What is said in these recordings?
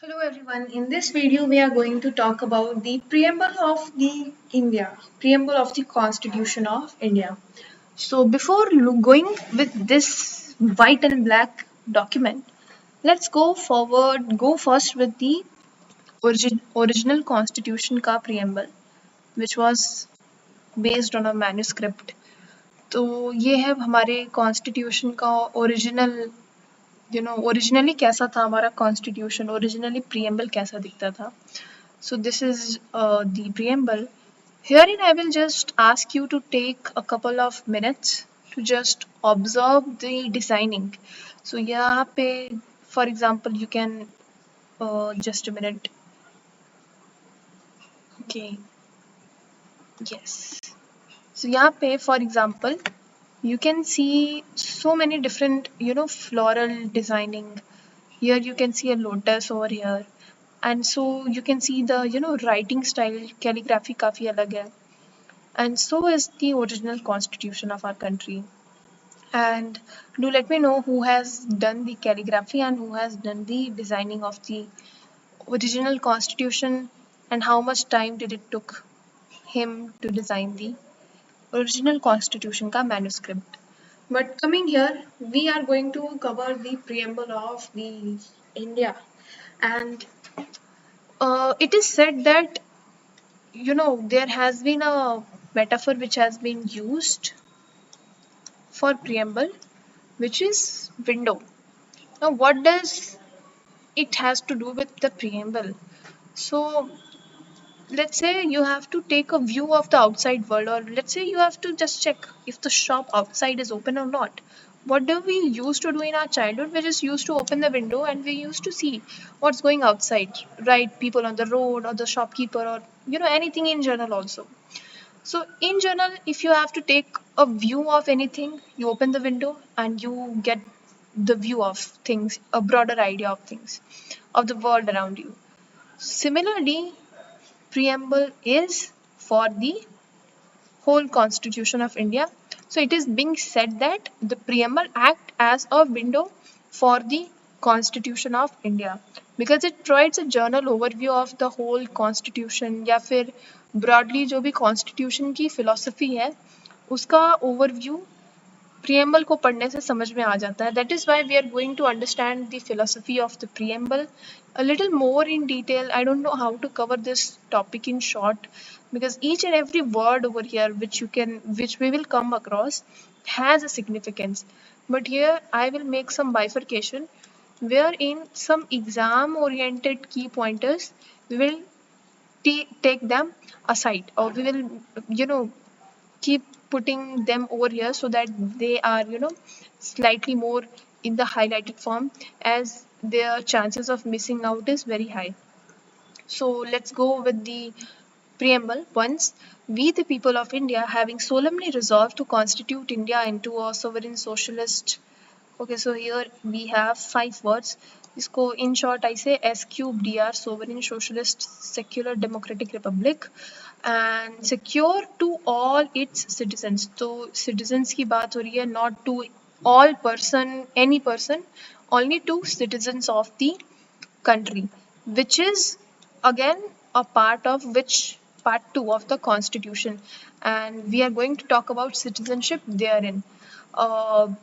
Hello everyone. In this video, we are going to talk about the preamble of the Constitution of India. So before going with this white and black document, let's go first with the original Constitution का preamble, which was based on a manuscript. तो ये है हमारे Constitution का originally कैसा था हमारा constitution, originally preamble कैसा दिखता था. So this is the preamble. Herein I will just ask you to take a couple of minutes to just observe the designing. So यहाँ पे for example you can just a minute. Okay. Yes. So यहाँ पे for example you can see so many different floral designing. Here you can see a lotus over here. And so you can see the writing style, calligraphy काफी अलग है. And so is the original constitution of our country. And do let me know who has done the calligraphy and who has done the designing of the original constitution, and how much time did it took him to design the original constitution का manuscript. But coming here, we are going to cover the preamble of the India. And it is said that there has been a metaphor which has been used for preamble, which is window. Now what does it has to do with the preamble? So let's say you have to take a view of the outside world, or let's say you have to just check if the shop outside is open or not. What do we used to do in our childhood? We just used to open the window and we used to see what's going outside, right? People on the road, or the shopkeeper, or anything in general also. So in general, if you have to take a view of anything, you open the window and you get the view of things, a broader idea of things, of the world around you. Similarly, preamble is for the whole Constitution of India. So it is being said that the preamble act as a window for the Constitution of India, because it provides a general overview of the whole Constitution, या फिर broadly जो भी Constitution की philosophy है उसका overview preamble को पढ़ने से समझ में आ जाता है. That is why we are going to understand the philosophy of the preamble a little more in detail. I don't know how to cover this topic in short, because each and every word over here which we will come across has a significance. But here I will make some bifurcation, wherein some exam oriented key pointers we will take them aside, or we will keep putting them over here so that they are slightly more in the highlighted form, as their chances of missing out is very high. So let's go with the preamble. Once, we the people of India, having solemnly resolved to constitute India into a sovereign socialist. Okay, so here we have 5 words. इसको in short I say SQDR, sovereign socialist secular democratic republic, and secure to all its citizens. तो citizens की बात हो रही है, not to all person, any person, only to citizens of the country, which is again a part of part 2 of the constitution, and we are going to talk about citizenship therein.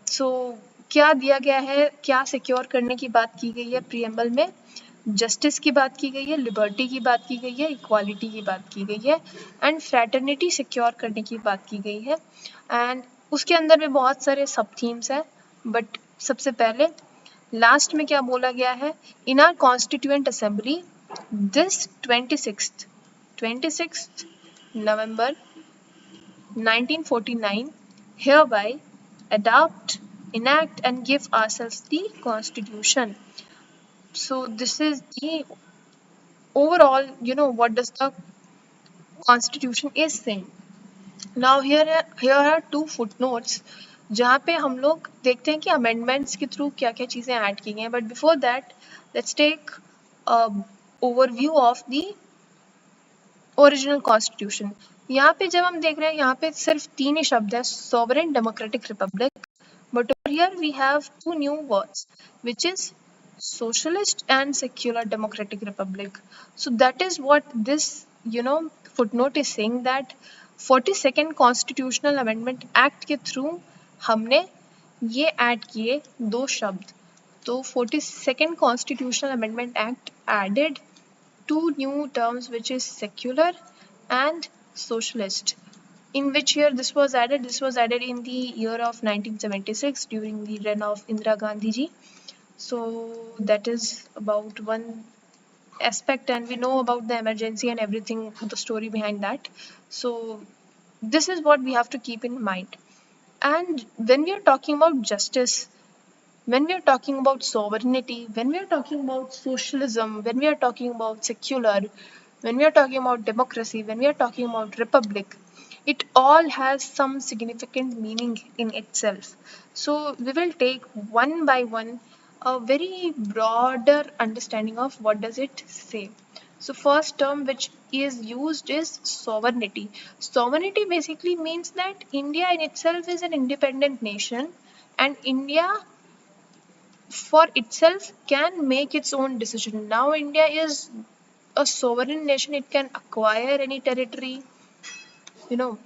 So क्या दिया गया है, क्या secure करने की बात की गई है प्रीएम्बल में? जस्टिस की बात की गई है, लिबर्टी की बात की गई है, इक्वालिटी की बात की गई है, एंड फ्रेटर्निटी सिक्योर करने की बात की गई है. एंड उसके अंदर में बहुत सारे सब थीम्स हैं, बट सबसे पहले लास्ट में क्या बोला गया है? इन our constituent assembly this 26th November 1949 hereby adopt, enact and give ourselves the constitution. So this is the overall, what does the constitution is saying. Now here are 2 footnotes जहाँ पे हम लोग देखते हैं कि अमेंडमेंट्स के थ्रू क्या क्या चीज़ें ऐड की गई हैं. But before that let's take overview of the original constitution. यहाँ पे जब हम देख रहे हैं, यहाँ पे सिर्फ 3 ही शब्द है, sovereign democratic Republic. But over here we have 2 new words, which is socialist and secular democratic republic. So that is what this footnote is saying, that 42nd constitutional amendment act के थ्रू हमने ये add किए दो शब्द. तो 42nd constitutional amendment act added two new terms, which is secular and socialist. In which year this was added? This was added in the year of 1976 during the reign of Indira Gandhi ji. So that is about one aspect, and we know about the emergency and everything, the story behind that. So this is what we have to keep in mind. And when we are talking about justice, when we are talking about sovereignty, when we are talking about socialism, when we are talking about secular, when we are talking about democracy, when we are talking about republic, it all has some significant meaning in itself. So we will take one by one a very broader understanding of what does it say. So first term which is used is sovereignty. Sovereignty basically means that India in itself is an independent nation, and India for itself can make its own decision. Now India is a sovereign nation. It can acquire any territory, you know,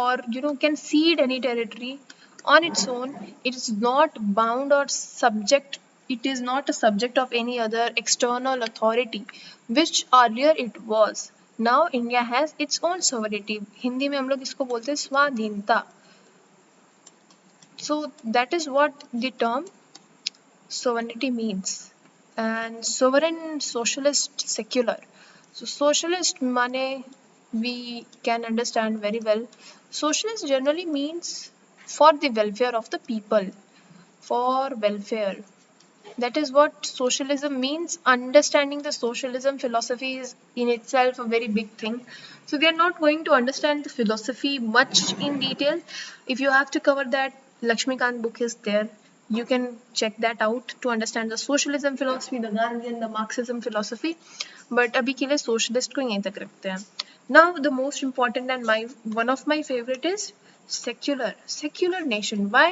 or can cede any territory on its own. It is not bound or subject. It is not a subject of any other external authority, which earlier it was. Now India has its own sovereignty. Hindi में हम लोग इसको बोलते हैं स्वाधीनता. So that is what the term sovereignty means. And sovereign, socialist, secular. So socialist mane we can understand very well. Socialist generally means for the welfare of the people, for welfare. That is what socialism means. Understanding the socialism philosophy is in itself a very big thing. So we are not going to understand the philosophy much in detail. If you have to cover that, Lakshmikant book is there. You can check that out to understand the socialism philosophy, the Gandhian, the Marxism philosophy. But अभी के लिए socialist को यहीं तक रखते हैं. Now the most important and one of my favorite is secular. Secular nation. Why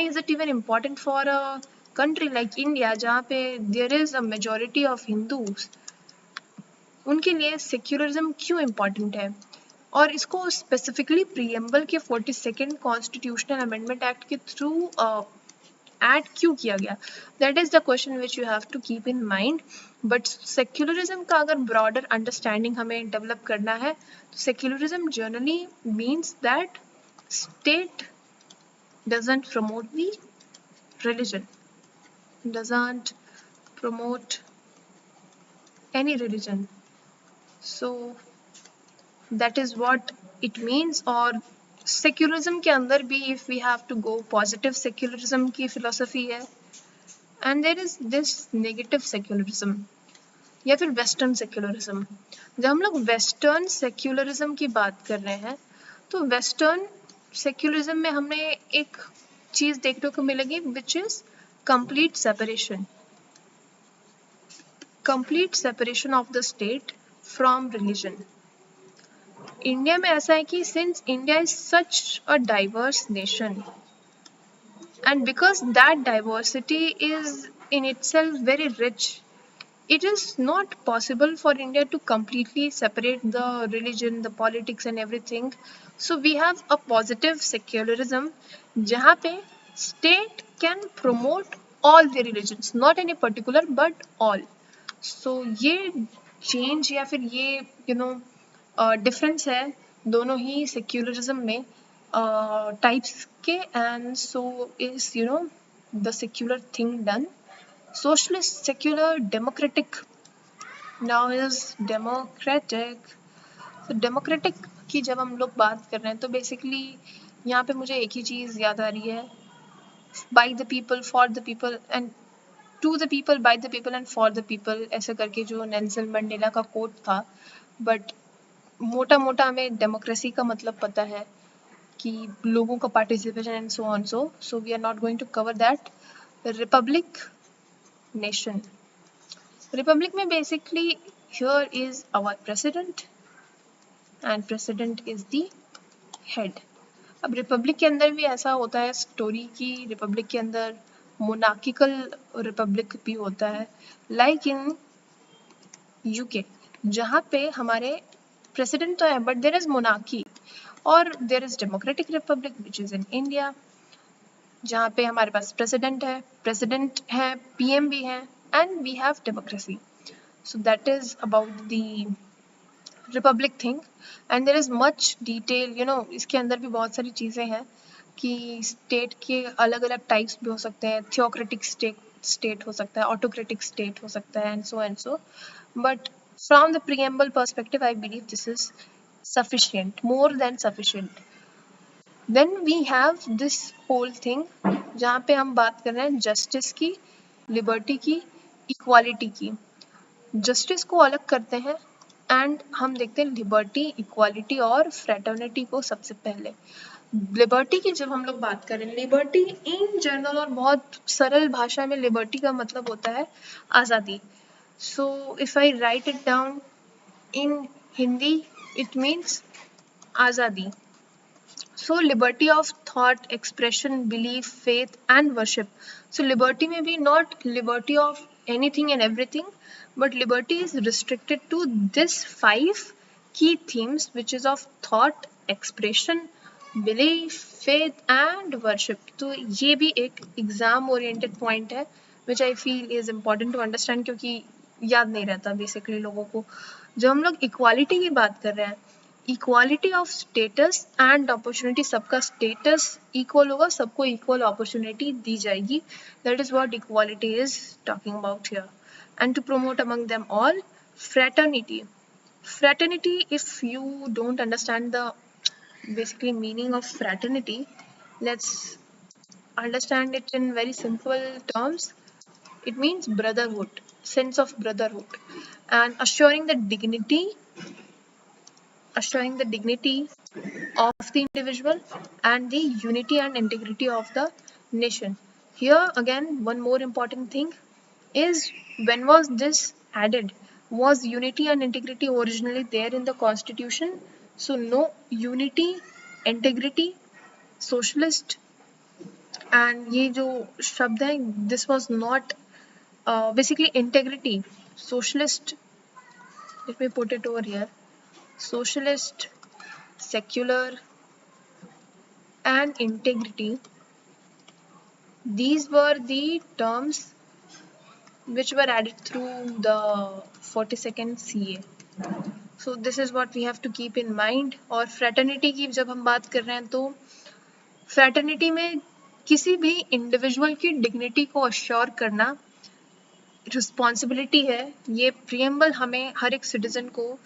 is it even important for a country like India जहाँ पे there is a majority of Hindus? उनके लिए सेक्युलरिज्म क्यों इम्पॉर्टेंट है, और इसको specifically preamble के 42nd constitutional amendment act के थ्रू ऐड क्यों किया गया? That is the question which you have to keep in mind. But secularism का अगर ब्रॉडर अंडरस्टैंडिंग हमें डेवलप करना है, तो secularism generally means that state doesn't promote the religion, doesn't promote any religion. So that is what it means. और secularism के अंदर भी if we have to go, positive secularism की फिलोसफी है, and there is this negative secularism या फिर western secularism. जब हम लोग वेस्टर्न सेक्युलरिज्म की बात कर रहे हैं, तो वेस्टर्न सेक्युलरिज्म में हमें एक चीज देखने को मिलेगी which is complete separation of the state from religion. India में ऐसा है कि since India is such a diverse nation, and because that diversity is in itself very rich, it is not possible for India to completely separate the religion, the politics and everything. So we have a positive secularism जहाँ पे state can promote all the religions, not any particular but all. So ये change या फिर ये difference है दोनों ही secularism में types के. And so is the secular thing done. Socialist, secular, democratic. Now is democratic. तो डेमोक्रेटिक की जब हम लोग बात कर रहे हैं, तो बेसिकली यहाँ पे मुझे एक ही चीज़ याद आ रही है, by the people, for the people and to the people, by the people and for the people, ऐसे करके जो नेल्सन मंडेला का कोट था. बट मोटा मोटा हमें डेमोक्रेसी का मतलब पता है कि लोगों का participation and so on. So we are not going to cover that. Republic nation. Republic में basically here is our president and president is the head. अब रिपब्लिक के अंदर भी ऐसा होता है स्टोरी की, रिपब्लिक के अंदर मोनार्किकल रिपब्लिक भी होता है, लाइक इन यूके, जहाँ पे हमारे प्रेसिडेंट तो है बट देयर इज मोनार्की, और there is democratic republic which is in India, जहाँ पे हमारे पास प्रेसिडेंट है, पीएम भी है, and we have democracy. So that is about the republic thing, and there is much detail, इसके अंदर भी बहुत सारी चीज़ें हैं कि स्टेट के अलग अलग टाइप्स भी हो सकते हैं, थियोक्रेटिक स्टेट हो सकता है, ऑटोक्रेटिक स्टेट हो सकता है, and so. But from the preamble perspective I believe this is sufficient, more than sufficient. Then we have this whole thing जहाँ पे हम बात कर रहे हैं जस्टिस की, लिबर्टी की, इक्वालिटी की. जस्टिस को अलग करते हैं एंड हम देखते हैं लिबर्टी, इक्वालिटी और फ्रेटर्निटी को सबसे पहले. लिबर्टी की जब हम लोग बात करें, लिबर्टी इन जनरल और बहुत सरल भाषा में लिबर्टी का मतलब होता है आज़ादी. So if I right it down in Hindi, it means आज़ादी. So liberty of thought, expression, belief, faith and worship. So liberty may be not liberty of anything and everything, but liberty is restricted to this 5 key themes, which is of thought, expression, belief, faith and worship. तो ये भी एक exam oriented point है which I feel is important to understand, क्योंकि याद नहीं रहता basically लोगों को. जब हम लोग इक्वालिटी की बात कर रहे हैं, equality of status and opportunity, सबका स्टेटस इक्वल होगा, सबको इक्वल अपॉर्चुनिटी दी जाएगी. That is what equality is talking about here. And to promote among them all fraternity. Fraternity, if you don't understand the basically meaning of fraternity, let's understand it in very simple terms. It means brotherhood, sense of brotherhood, and assuring the dignity of the individual and the unity and integrity of the nation. Here again, one more important thing is, when was this added? Was unity and integrity originally there in the constitution? So no, unity, integrity, socialist, and ये जो शब्द है, this was not basically integrity, socialist, let me put it over here, socialist, secular and integrity, these were the terms which were added through the 42nd CA. So this is what we have to keep in mind. और fraternity की जब हम बात कर रहे हैं तो fraternity में किसी भी इंडिविजुअल की डिग्निटी को अश्योर करना रिस्पॉन्सिबिलिटी है. ये प्रीएम्बल हमें हर एक सिटीजन को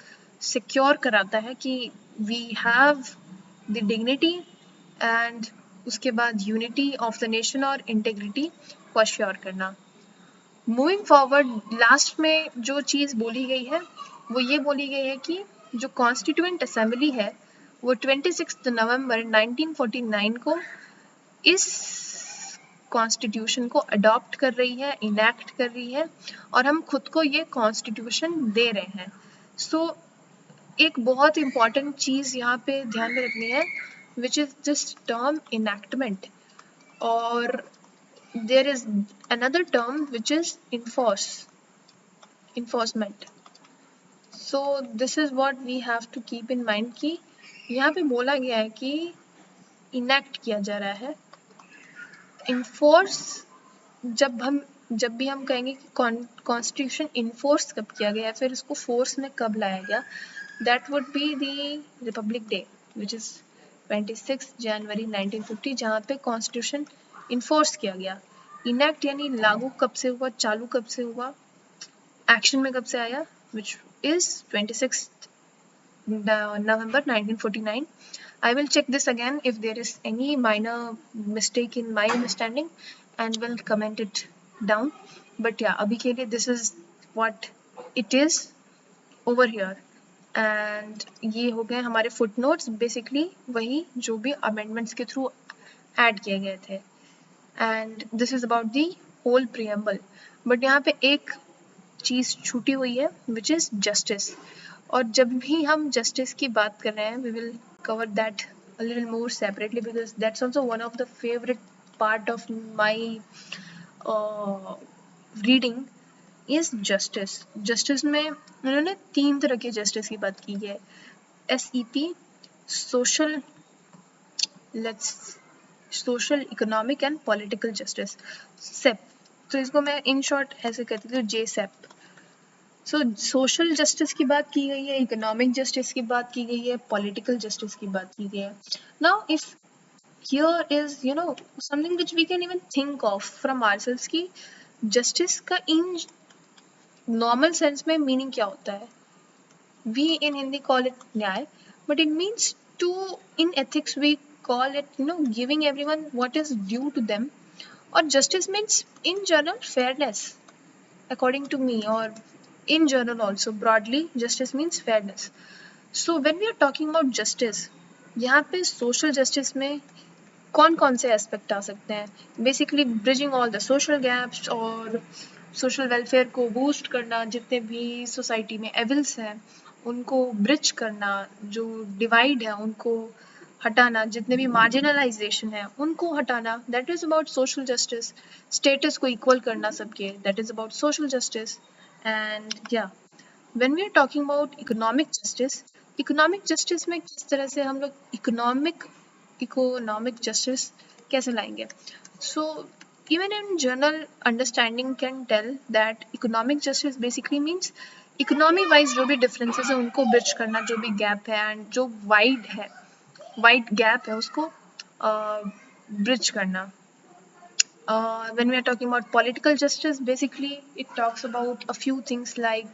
सिक्योर कराता है कि we have the dignity and उसके बाद यूनिटी ऑफ द नेशन और इंटेग्रिटी को अश्योर करना. मूविंग फॉरवर्ड, लास्ट में जो चीज़ बोली गई है वो ये बोली गई है कि जो कॉन्स्टिट्यूएंट असेंबली है वो 26 नवंबर 1949 को इस कॉन्स्टिट्यूशन को अडॉप्ट कर रही है, इनैक्ट कर रही है, और हम खुद को ये कॉन्स्टिट्यूशन दे रहे हैं. सो एक बहुत इम्पॉर्टेंट चीज़ यहाँ पे ध्यान में रखनी है, which is this term enactment, और there is another term which is enforcement. So this is what we have to keep in mind कि यहाँ पे बोला गया है कि इनैक्ट किया जा रहा है. इन्फोर्स, जब भी हम कहेंगे कि कॉन्स्टिट्यूशन इन्फोर्स कब किया गया, फिर इसको फोर्स में कब लाया गया, that would be the Republic day which is 26 जनवरी 1950, जहाँ पे कॉन्स्टिट्यूशन इन्फोर्स किया गया. इनैक्ट यानी लागू कब से हुआ, चालू कब से हुआ, एक्शन में कब से आया, which is 26 November 1949. I will check this again if there is any minor mistake in my understanding and will comment it down. But yeah, अभी के लिए this is what it is over here. And ये हो गए हमारे footnotes, basically वही जो भी amendments के through add किए गए थे. And this is about the whole preamble. But यहाँ पे एक चीज़ छूटी हुई है which is justice. और जब भी हम justice की बात कर रहे हैं, we will cover that a little more separately because that's also one of the favorite part of my reading is justice. Justice में उन्होंने 3 तरह के जस्टिस की बात की है, SEP, social, social, economic and political justice, SEP. तो इसको मैं इन शॉर्ट ऐसे कहती हूँ, JSEP। सो सोशल जस्टिस की बात की गई है, इकोनॉमिक जस्टिस की बात की गई है, पॉलिटिकल जस्टिस की बात की गई है। Now if here is something which we can even think of from ourselves कि justice का in normal sense में meaning क्या होता है। We in Hindi call it न्याय, but it means to, in ethics we call it giving everyone what is due to them, or justice means in general fairness according to me, or in general also broadly justice means fairness. So when we are talking about justice, यहाँ पे social justice में कौन कौन से aspect आ सकते हैं, basically bridging all the social gaps और social welfare को बूस्ट करना, जितने भी सोसाइटी में एविल्स हैं उनको ब्रिज करना, जो डिवाइड है उनको हटाना, जितने भी मार्जिनलाइजेशन है उनको हटाना, that is about social justice. Status को इक्वल करना सबके, that is about social justice. And या when we are talking about economic justice, economic justice में किस तरह से हम लोग इकोनॉमिक जस्टिस कैसे लाएंगे। सो even in general understanding can tell that economic justice basically means economy wise जो भी डिफरेंसेस है उनको ब्रिज करना, जो भी गैप है एंड जो वाइड गैप है उसको ब्रिज करना। When we are talking about political justice, basically it talks about a few things like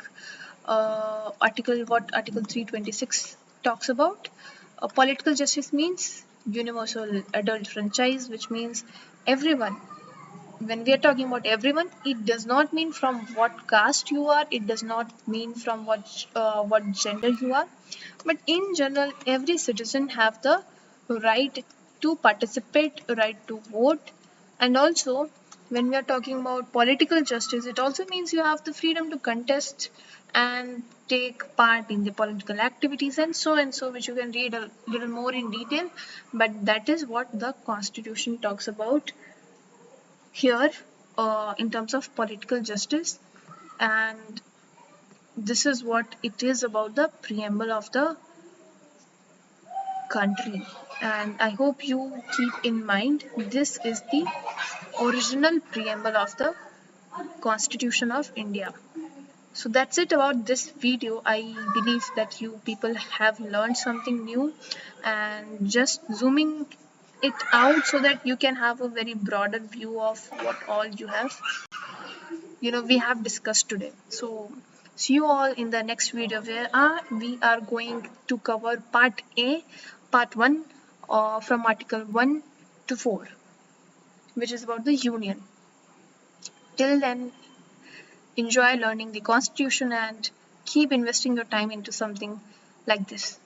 Article 326 talks about. Political justice means universal adult franchise, which means everyone. When we are talking about everyone, it does not mean from what caste you are, it does not mean from what gender you are, but in general every citizen have the right to participate, right to vote. And also when we are talking about political justice, it also means you have the freedom to contest and take part in the political activities and so, which you can read a little more in detail, but that is what the constitution talks about here in terms of political justice. And this is what it is about the preamble of the country. And I hope you keep in mind this is the original preamble of the Constitution of India. So that's it about this video. I believe that you people have learned something new, and just zooming it out so that you can have a very broader view of what all we have discussed today. So see you all in the next video where we are going to cover part 1 from article 1 to 4, which is about the union. Till then, enjoy learning the constitution and keep investing your time into something like this.